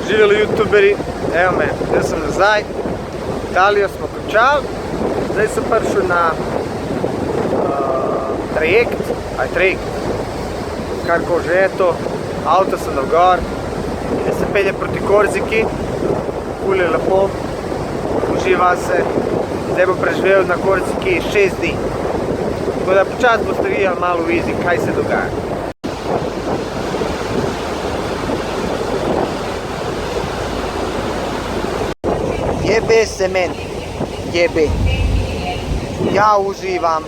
Živjeli youtuberi, evo me, jaz sem nazaj, Italijo smo končali, zdaj sem prišel na trajekt, karko že je to, avto sem navgor, jaz se pelje proti Korziki, ful je lepo, uživa se, zdaj bom preživel na Korziki 6 dni, tako da počas boste videli malo v izi, kaj se dogaja. Jebe se meni, jebe. Ja uživam.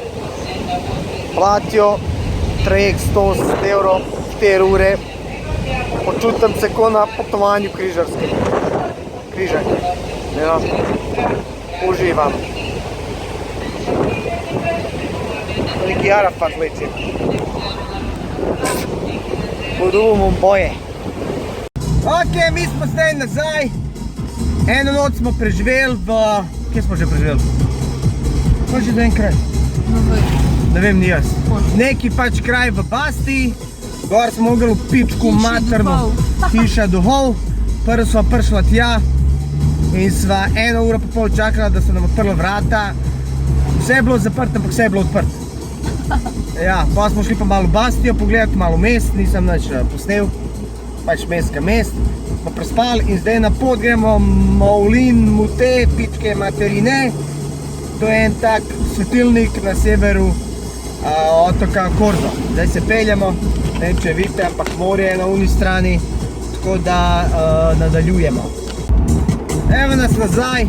Platio trajekt 180 evrov, 4 ure. Počutim se ko na potovanju križarskem. Križanje. Ja. Uživam. Neki Arafat leči. Podobno boje. Ok, mi smo zdaj nazaj. Eno noč smo preživeli v... Kje smo že preživeli? Kaj že za en kraj? Ne vem, ni jaz. Neki pač kraj v Basti. Gor smo mogli v pičku materno. Hiša duhov. Prvo smo prišla tja in sva 1 uro pa pol čakala, da so nam odprla vrata. Vse je bilo zaprto, ampak vse je bilo odprto. Ja, pa smo šli pa malo v Bastijo pogledati, malo mest, nisem nič posnel. Pač mestka mest. Smo prespali in zdaj na pot gremo Moulin Motet, pičke materine. To je en tak svetilnik na severu otoka Korzo. Zdaj se peljemo, ne vem če vidite, ampak morje je na uni strani, tako da nadaljujemo. Evo nas nazaj,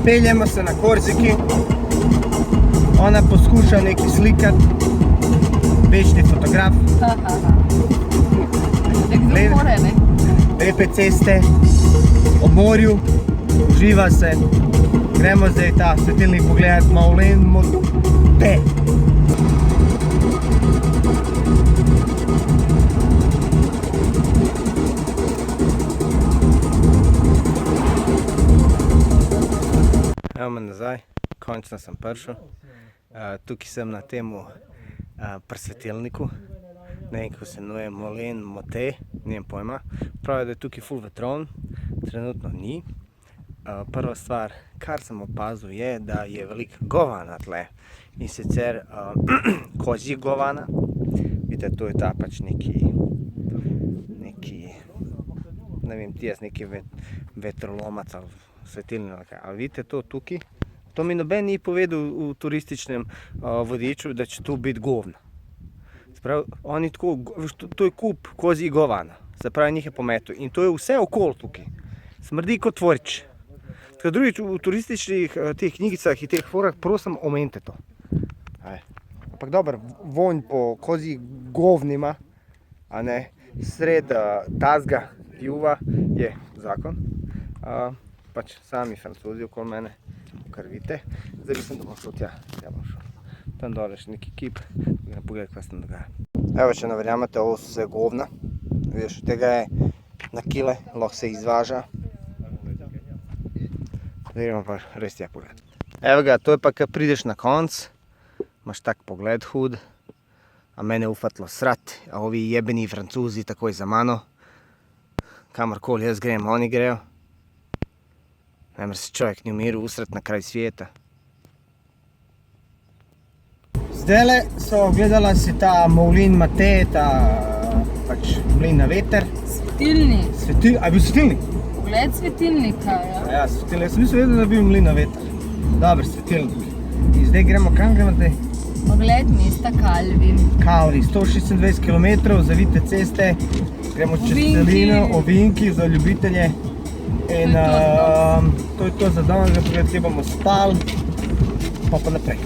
peljemo se na Korziki. Ona poskuša nekaj slikati, večni fotograf. Lepe ceste, ob morju, uživa se. Gremo zdaj ta svetilnik pogledati Moulin Motet. Evo me nazaj, končno sem prišel. Tukaj sem na temu presvetilniku. Ne vem, kako se imenuje, Moulin Motet, nimam pojma. Pravi, da je tukaj ful vetrovn, trenutno ni. Prva stvar, kar sem opazil, je, da je veliko govana tle. In sicer kozji govana. Vidite, to je ta pač neki, ne vem, tijas neki vetrolomac ali svetilnik. A vidite to tukaj? To mi noben ni povedal v turističnem vodiču, da će tu biti govna. Pravi, oni tako, to je kup kozji govana, se pravi njih je pometu in to je vse okol tukaj, smrdi kot tvorič. Tako drugič v turističnih teh knjigicah in teh forah prosim omenite to. Ampak dober, vonj po kozji govnima, a ne, sred tazga juva je zakon. Pač sami Francozi okoli mene, kar vidite. Zdaj bi sem domov šel tja, bom šel. Tam dole še neki kip, grem pogledati, kaj se tam dogaja. Evo, če ne verjamete, ovo so vse govna. Vidiš, tega je na kile, lahko se izvaža. Zdaj gremo pa res tja pogledati. Evo ga, to je pa, ko prideš na konc, imaš tak pogled hud, a mene ufatlo srat, a ovi jebeni Francozi takoj za mano. Kamorkoli jaz grem, oni grejo. Namer se človek ni v miru usret na kraj svijeta. Zdajle so gledala si ta Moulin Motet, ta pač mlin na veter. Svetilnik. A je bil svetilnik? Pogled svetilnika, ja. Ja, svetilnik. Jaz sem mislil vedel, da je bil mlin na veter. Dober, svetilnik. In zdaj gremo, kam gremo zdaj? Pogled mesta Calvi. Calvi, 126 km, zavite ceste. Gremo čez celino, ovinki za ljubitelje. In to je to za danes, kje bomo spali, pa naprej.